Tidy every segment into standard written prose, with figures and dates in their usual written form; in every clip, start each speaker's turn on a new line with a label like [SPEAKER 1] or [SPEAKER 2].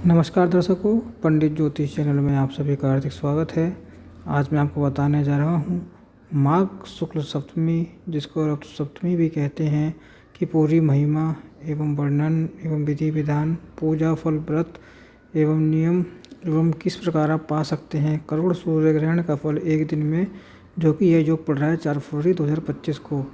[SPEAKER 1] नमस्कार दर्शकों, पंडित ज्योतिष चैनल में आप सभी का हार्दिक स्वागत है। आज मैं आपको बताने जा रहा हूँ माघ शुक्ल सप्तमी, जिसको रक्त सप्तमी भी कहते हैं, की पूरी महिमा एवं वर्णन एवं विधि विधान, पूजा फल, व्रत एवं नियम एवं किस प्रकार आप पा सकते हैं करोड़ सूर्य ग्रहण का फल एक दिन में, जो कि यह योग पड़ रहा है 4 फरवरी 2025 को।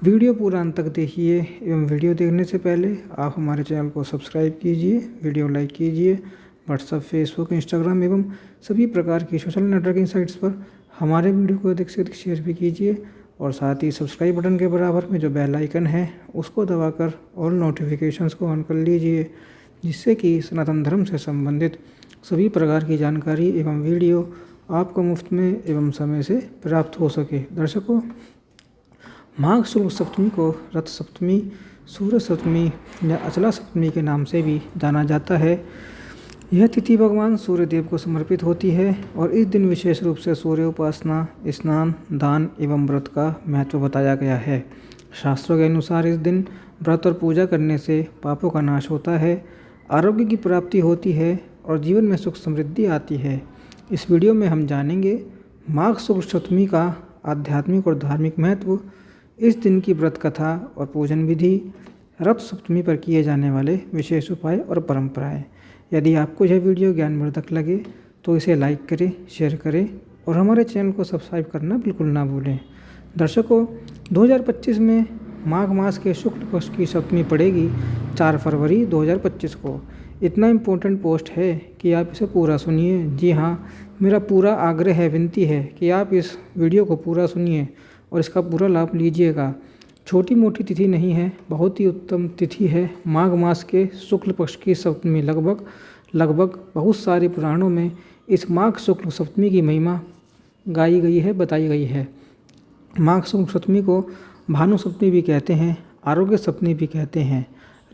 [SPEAKER 1] वीडियो पूरा अंत तक देखिए एवं वीडियो देखने से पहले आप हमारे चैनल को सब्सक्राइब कीजिए, वीडियो लाइक कीजिए। व्हाट्सएप, फेसबुक, इंस्टाग्राम एवं सभी प्रकार की सोशल नेटवर्किंग साइट्स पर हमारे वीडियो को अधिक से अधिक शेयर भी कीजिए और साथ ही सब्सक्राइब बटन के बराबर में जो बेल आइकन है उसको दबाकर ऑल नोटिफिकेशंस को ऑन कर लीजिए, जिससे कि सनातन धर्म से संबंधित सभी प्रकार की जानकारी एवं वीडियो आपको मुफ्त में एवं समय से प्राप्त हो सके। दर्शकों, माघ शुक्ल सप्तमी को रथ सप्तमी, सूर्य सप्तमी या अचला सप्तमी के नाम से भी जाना जाता है। यह तिथि भगवान सूर्य देव को समर्पित होती है और इस दिन विशेष रूप से सूर्य उपासना, स्नान, दान एवं व्रत का महत्व बताया गया है। शास्त्रों के अनुसार इस दिन व्रत और पूजा करने से पापों का नाश होता है, आरोग्य की प्राप्ति होती है और जीवन में सुख समृद्धि आती है। इस वीडियो में हम जानेंगे माघ शुक्ल सप्तमी का आध्यात्मिक और धार्मिक महत्व, इस दिन की व्रत कथा और पूजन विधि, रथ सप्तमी पर किए जाने वाले विशेष उपाय और परंपराएं। यदि आपको यह वीडियो ज्ञानवर्धक लगे तो इसे लाइक करें, शेयर करें और हमारे चैनल को सब्सक्राइब करना बिल्कुल ना भूलें। दर्शकों, 2025 में माघ मास के शुक्ल पक्ष की सप्तमी पड़ेगी 4 फरवरी 2025 को। इतना इम्पोर्टेंट पोस्ट है कि आप इसे पूरा सुनिए। जी हाँ, मेरा पूरा आग्रह है, विनती है कि आप इस वीडियो को पूरा सुनिए और इसका पूरा लाभ लीजिएगा। छोटी मोटी तिथि नहीं है, बहुत ही उत्तम तिथि है माघ मास के शुक्ल पक्ष की सप्तमी। लगभग बहुत सारे पुराणों में इस माघ शुक्ल सप्तमी की महिमा गाई गई है, बताई गई है। माघ शुक्ल सप्तमी को भानु सप्तमी भी कहते हैं, आरोग्य सप्तमी भी कहते हैं,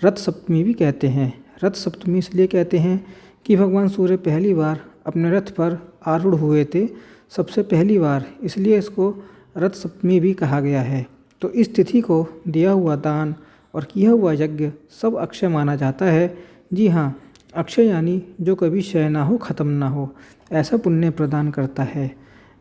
[SPEAKER 1] रथ सप्तमी भी कहते हैं। रथ सप्तमी इसलिए कहते हैं कि भगवान सूर्य पहली बार अपने रथ पर आरूढ़ हुए थे, सबसे पहली बार, इसलिए इसको रथ सप्तमी भी कहा गया है। तो इस तिथि को दिया हुआ दान और किया हुआ यज्ञ सब अक्षय माना जाता है। जी हाँ, अक्षय यानी जो कभी क्षय ना हो, ख़त्म ना हो, ऐसा पुण्य प्रदान करता है।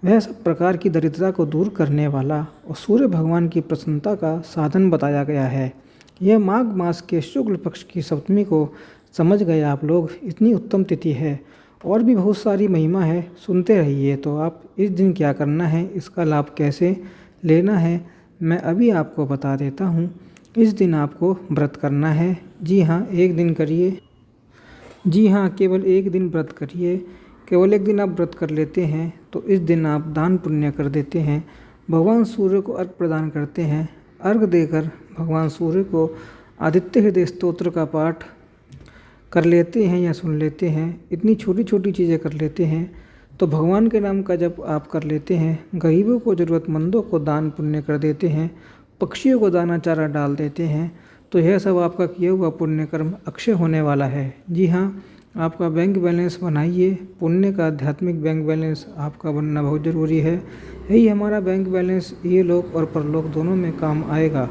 [SPEAKER 1] वह सब प्रकार की दरिद्रता को दूर करने वाला और सूर्य भगवान की प्रसन्नता का साधन बताया गया है। यह माघ मास के शुक्ल पक्ष की सप्तमी को समझ गए आप लोग, इतनी उत्तम तिथि है। और भी बहुत सारी महिमा है, सुनते रहिए। तो आप इस दिन क्या करना है, इसका लाभ कैसे लेना है, मैं अभी आपको बता देता हूँ। इस दिन आपको व्रत करना है। जी हाँ, एक दिन करिए। जी हाँ, केवल एक दिन व्रत करिए। केवल एक दिन आप व्रत कर लेते हैं तो इस दिन आप दान पुण्य कर देते हैं, भगवान सूर्य को अर्घ प्रदान करते हैं। अर्घ देकर भगवान सूर्य को आदित्य हृदय स्तोत्र का पाठ कर लेते हैं या सुन लेते हैं। इतनी छोटी छोटी चीज़ें कर लेते हैं तो भगवान के नाम का जब आप कर लेते हैं, गरीबों को, ज़रूरतमंदों को दान पुण्य कर देते हैं, पक्षियों को दाना चारा डाल देते हैं, तो यह सब आपका किया हुआ पुण्य कर्म अक्षय होने वाला है। जी हाँ, आपका बैंक बैलेंस बनाइए। पुण्य का आध्यात्मिक बैंक बैलेंस आपका बनना बहुत ज़रूरी है। यही हमारा बैंक बैलेंस ये लोक और परलोक दोनों में काम आएगा।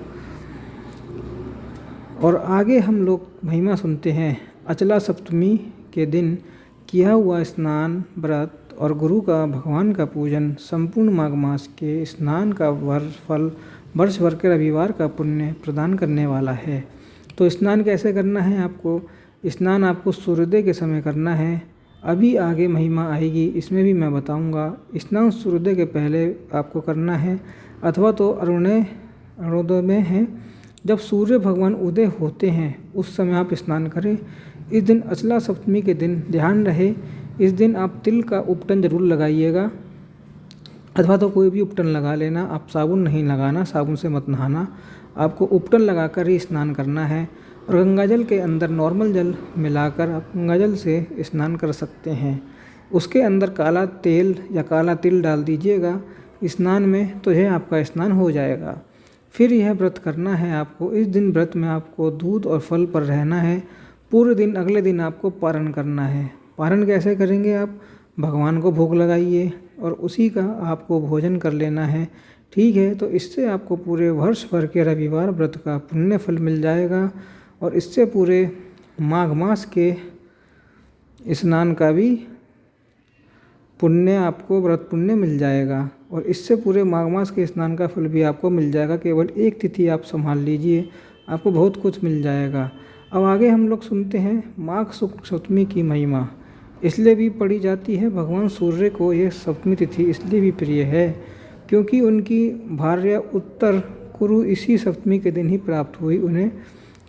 [SPEAKER 1] और आगे हम लोग महिमा सुनते हैं। अचला सप्तमी के दिन किया हुआ स्नान, व्रत और गुरु का, भगवान का पूजन संपूर्ण माघ मास के स्नान का फल वर्ष भर के रविवार का पुण्य प्रदान करने वाला है। तो स्नान कैसे करना है आपको? स्नान आपको सूर्योदय के समय करना है। अभी आगे महिमा आएगी, इसमें भी मैं बताऊंगा। स्नान सूर्योदय के पहले आपको करना है, अथवा तो अरुणोदय में है, जब सूर्य भगवान उदय होते हैं उस समय आप स्नान करें। इस दिन अचला सप्तमी के दिन ध्यान रहे, इस दिन आप तिल का उपटन जरूर लगाइएगा, अथवा तो कोई भी उपटन लगा लेना। आप साबुन नहीं लगाना, साबुन से मत नहाना, आपको उपटन लगाकर ही स्नान करना है। और गंगाजल के अंदर नॉर्मल जल मिलाकर आप गंगाजल से स्नान कर सकते हैं। उसके अंदर काला तेल या काला तिल डाल दीजिएगा स्नान में, तो यह आपका स्नान हो जाएगा। फिर यह व्रत करना है आपको। इस दिन व्रत में आपको दूध और फल पर रहना है पूरे दिन। अगले दिन आपको पारण करना है। पारण कैसे करेंगे आप? भगवान को भोग लगाइए और उसी का आपको भोजन कर लेना है। ठीक है, तो इससे आपको पूरे वर्ष भर के रविवार व्रत का पुण्य फल मिल जाएगा और इससे पूरे माघ मास के स्नान का भी पुण्य आपको, व्रत पुण्य मिल जाएगा और इससे पूरे माघ मास के स्नान का फल भी आपको मिल जाएगा। केवल एक तिथि आप संभाल लीजिए, आपको बहुत कुछ मिल जाएगा। अब आगे हम लोग सुनते हैं माघ शुक्ल सप्तमी की महिमा। इसलिए भी पढ़ी जाती है, भगवान सूर्य को यह सप्तमी तिथि इसलिए भी प्रिय है क्योंकि उनकी भार्या उत्तर कुरु इसी सप्तमी के दिन ही प्राप्त हुई। उन्हें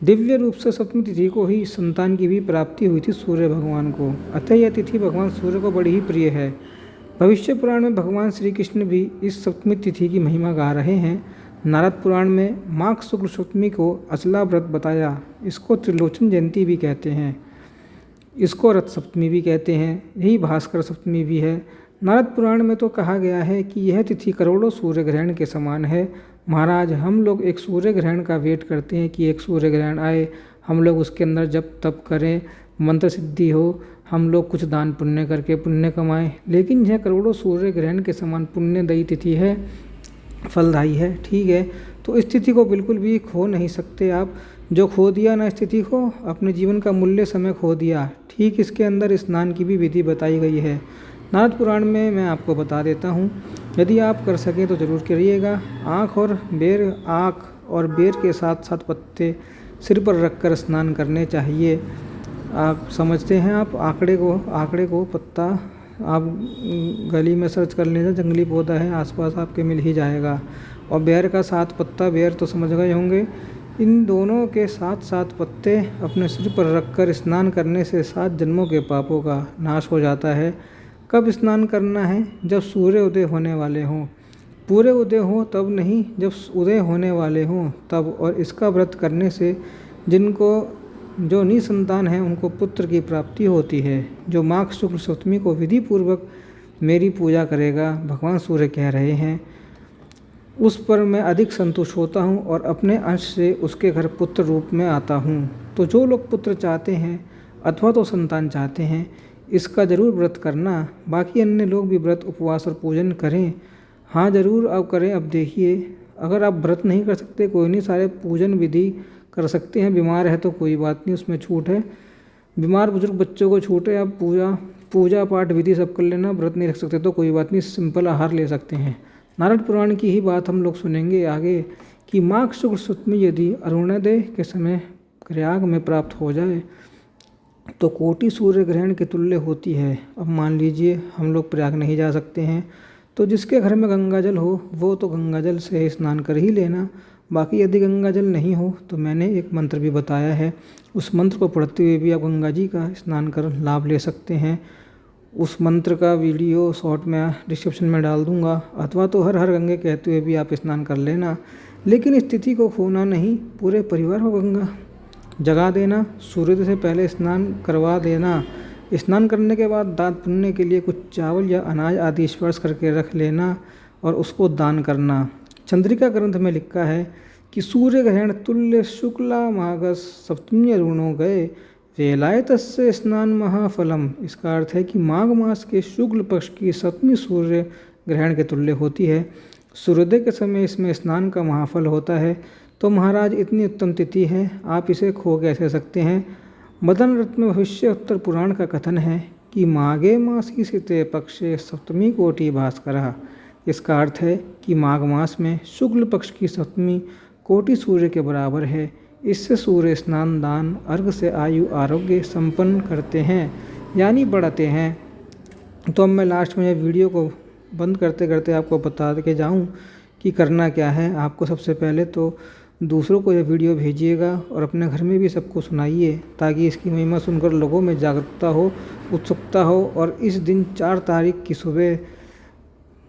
[SPEAKER 1] दिव्य रूप से सप्तमी तिथि को ही संतान की भी प्राप्ति हुई थी सूर्य भगवान को। अतः यह तिथि भगवान सूर्य को बड़ी ही प्रिय है। भविष्य पुराण में भगवान श्री कृष्ण भी इस सप्तमी तिथि की महिमा गा रहे हैं। नारद पुराण में माघ शुक्ल सप्तमी को अचला व्रत बताया। इसको त्रिलोचन जयंती भी कहते हैं, इसको रथ सप्तमी भी कहते हैं, यही भास्कर सप्तमी भी है। नारद पुराण में तो कहा गया है कि यह तिथि करोड़ों सूर्य ग्रहण के समान है। महाराज, हम लोग एक सूर्य ग्रहण का वेट करते हैं कि एक सूर्य ग्रहण आए, हम लोग उसके अंदर जप तप करें, मंत्र सिद्धि हो, हम लोग कुछ दान पुण्य करके पुण्य कमाएं। लेकिन यह करोड़ों सूर्य ग्रहण के समान पुण्यदायी तिथि है, फलदायी है। ठीक है, तो इस तिथि को बिल्कुल भी खो नहीं सकते आप। जो खो दिया ना इस तिथि को, अपने जीवन का मूल्य समय खो दिया। ठीक इसके अंदर स्नान की भी विधि बताई गई है नारद पुराण में, मैं आपको बता देता हूँ। यदि आप कर सकें तो ज़रूर करिएगा। आँख और बेर के साथ साथ पत्ते सिर पर रखकर स्नान करने चाहिए। आप समझते हैं, आप आंकड़े को पत्ता आप गली में सर्च कर लेना, जंगली पौधा है आसपास आपके मिल ही जाएगा। और बेर का 7 पत्ता, बेर तो समझ गए होंगे। इन दोनों के 7 पत्ते अपने सिर पर रखकर स्नान करने से 7 जन्मों के पापों का नाश हो जाता है। कब स्नान करना है? जब सूर्य उदय होने वाले हों। पूरे उदय हों तब नहीं, जब उदय होने वाले हों तब। और इसका व्रत करने से जो निसंतान है उनको पुत्र की प्राप्ति होती है। जो माघ शुक्ल सप्तमी को विधि पूर्वक मेरी पूजा करेगा, भगवान सूर्य कह रहे हैं, उस पर मैं अधिक संतुष्ट होता हूँ और अपने अंश से उसके घर पुत्र रूप में आता हूँ। तो जो लोग पुत्र चाहते हैं अथवा तो संतान चाहते हैं, इसका ज़रूर व्रत करना। बाकी अन्य लोग भी व्रत उपवास और पूजन करें। हाँ ज़रूर आप करें। अब देखिए, अगर आप व्रत नहीं कर सकते कोई नहीं, सारे पूजन विधि कर सकते हैं। बीमार है तो कोई बात नहीं, उसमें छूट है। बीमार बुजुर्ग बच्चों को छूट है। आप पूजा पाठ विधि सब कर लेना। व्रत नहीं रख सकते तो कोई बात नहीं, सिंपल आहार ले सकते हैं। नारद पुराण की ही बात हम लोग सुनेंगे आगे कि माघ शुक्ल सप्तमी यदि अरुणोदय के समय प्रयाग में प्राप्त हो जाए तो कोटि सूर्य ग्रहण के तुल्य होती है। अब मान लीजिए हम लोग प्रयाग नहीं जा सकते हैं, तो जिसके घर में गंगा जल हो वो तो गंगा जल से स्नान कर ही लेना। बाकी यदि गंगा जल नहीं हो तो मैंने एक मंत्र भी बताया है, उस मंत्र को पढ़ते हुए भी आप गंगा जी का स्नान कर लाभ ले सकते हैं। उस मंत्र का वीडियो शॉर्ट में डिस्क्रिप्शन में डाल दूंगा, अथवा तो हर हर गंगे कहते हुए भी आप स्नान कर लेना। लेकिन इस तिथि को खोना नहीं, पूरे परिवार को गंगा जगा देना, सूर्योदय से पहले स्नान करवा देना। स्नान करने के बाद दान पुण्य के लिए कुछ चावल या अनाज आदि स्पर्श करके रख लेना और उसको दान करना। चंद्रिका ग्रंथ में लिखा है कि सूर्य ग्रहण तुल्य शुक्ला माघस सप्तमी अरुणो गए वेलाय तस्य स्नान महाफलम। इसका अर्थ है कि माघ मास के शुक्ल पक्ष की सप्तमी सूर्य ग्रहण के तुल्य होती है। सूर्योदय के समय इसमें स्नान का महाफल होता है। तो महाराज, इतनी उत्तम तिथि है, आप इसे खो कैसे सकते हैं? मदन रत्न में भविष्य उत्तर पुराण का कथन है कि माघे मासी सिते पक्षे सप्तमी कोटि भास्करः। इसका अर्थ है कि माघ मास में शुक्ल पक्ष की सप्तमी कोटि सूर्य के बराबर है। इससे सूर्य स्नान दान अर्घ से आयु आरोग्य संपन्न करते हैं, यानी बढ़ाते हैं। तो अब मैं लास्ट में यह वीडियो को बंद करते करते आपको बता के जाऊं कि करना क्या है। आपको सबसे पहले तो दूसरों को यह वीडियो भेजिएगा और अपने घर में भी सबको सुनाइए, ताकि इसकी महिमा सुनकर लोगों में जागरूकता हो, उत्सुकता हो। और इस दिन 4 तारीख की सुबह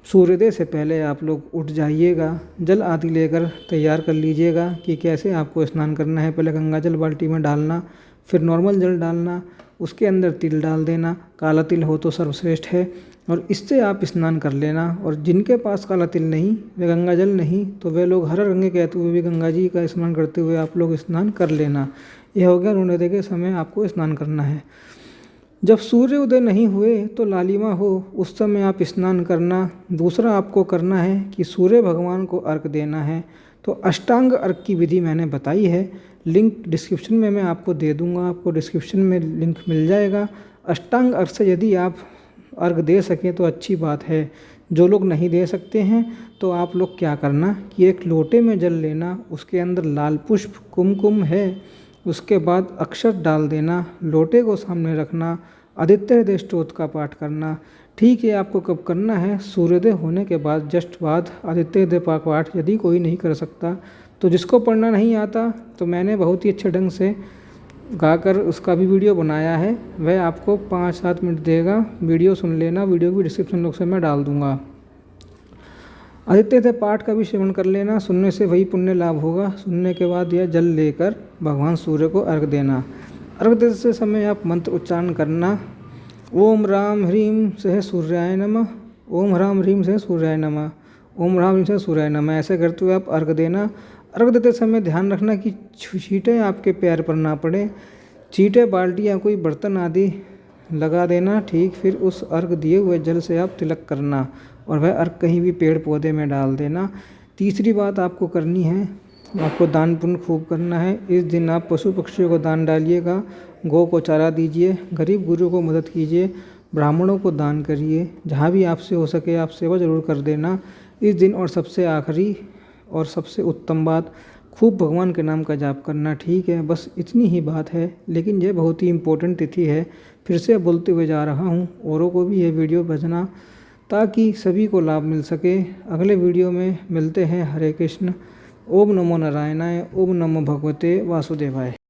[SPEAKER 1] सूर्योदय से पहले आप लोग उठ जाइएगा, जल आदि लेकर तैयार कर लीजिएगा कि कैसे आपको स्नान करना है। पहले गंगा जल बाल्टी में डालना, फिर नॉर्मल जल डालना, उसके अंदर तिल डाल देना, काला तिल हो तो सर्वश्रेष्ठ है, और इससे आप स्नान कर लेना। और जिनके पास काला तिल नहीं, वे गंगा जल नहीं, तो वे लोग हर गंगे कहते हुए भी गंगा जी का स्नान करते हुए आप लोग स्नान कर लेना। यह हो गया अरुणोदय के समय आपको स्नान करना है। जब सूर्य उदय नहीं हुए तो लालिमा हो, उस समय आप स्नान करना। दूसरा आपको करना है कि सूर्य भगवान को अर्घ देना है। तो अष्टांग अर्घ की विधि मैंने बताई है, लिंक डिस्क्रिप्शन में मैं आपको दे दूँगा, आपको डिस्क्रिप्शन में लिंक मिल जाएगा। अष्टांग अर्घ से यदि आप अर्घ दे सकें तो अच्छी बात है। जो लोग नहीं दे सकते हैं तो आप लोग क्या करना कि एक लोटे में जल लेना, उसके अंदर लाल पुष्प कुमकुम है, उसके बाद अक्षत डाल देना, लोटे को सामने रखना, आदित्य हृदय स्तोत्र का पाठ करना। ठीक है, आपको कब करना है? सूर्योदय होने के बाद जस्ट बाद आदित्य हृदय का पाठ यदि कोई नहीं कर सकता तो जिसको पढ़ना नहीं आता तो मैंने बहुत ही अच्छे ढंग से गाकर उसका भी वीडियो बनाया है, वह आपको 5-7 मिनट देगा, वीडियो सुन लेना, वीडियो भी डिस्क्रिप्शन बॉक्स में मैं डाल दूंगा। आदित्य हृदय पाठ का भी सेवन कर लेना, सुनने से वही पुण्य लाभ होगा। सुनने के बाद यह जल लेकर भगवान सूर्य को अर्घ देना। अर्घ देते समय आप मंत्र उच्चारण करना, ओम राम ह्रीम सह सूर्याय नमः, ओम ह्राम ह्रीम सह सूर्याय नमः, ओम ह्राम ह्रीम सह सूर्याय नमः। ऐसे करते हुए आप अर्घ देना। अर्घ देते समय ध्यान रखना कि छींटें आपके पैर पर ना पड़े। छींटे बाल्टी या कोई बर्तन आदि लगा देना। ठीक, फिर उस अर्घ दिए हुए जल से आप तिलक करना और वह अर्घ कहीं भी पेड़ पौधे में डाल देना। तीसरी बात आपको करनी है, आपको दान पुण्य खूब करना है। इस दिन आप पशु पक्षियों को दान डालिएगा, गौ को चारा दीजिए, गरीब गुरुओं को मदद कीजिए, ब्राह्मणों को दान करिए, जहाँ भी आपसे हो सके आप सेवा ज़रूर कर देना इस दिन। और सबसे आखिरी और सबसे उत्तम बात, खूब भगवान के नाम का जाप करना। ठीक है, बस इतनी ही बात है, लेकिन यह बहुत ही इम्पोर्टेंट तिथि है। फिर से बोलते हुए जा रहा हूँ, औरों को भी ये वीडियो भेजना ताकि सभी को लाभ मिल सके। अगले वीडियो में मिलते हैं। हरे कृष्ण। ओम नमो नारायणाय, ओम नमो भगवते वासुदेवाय।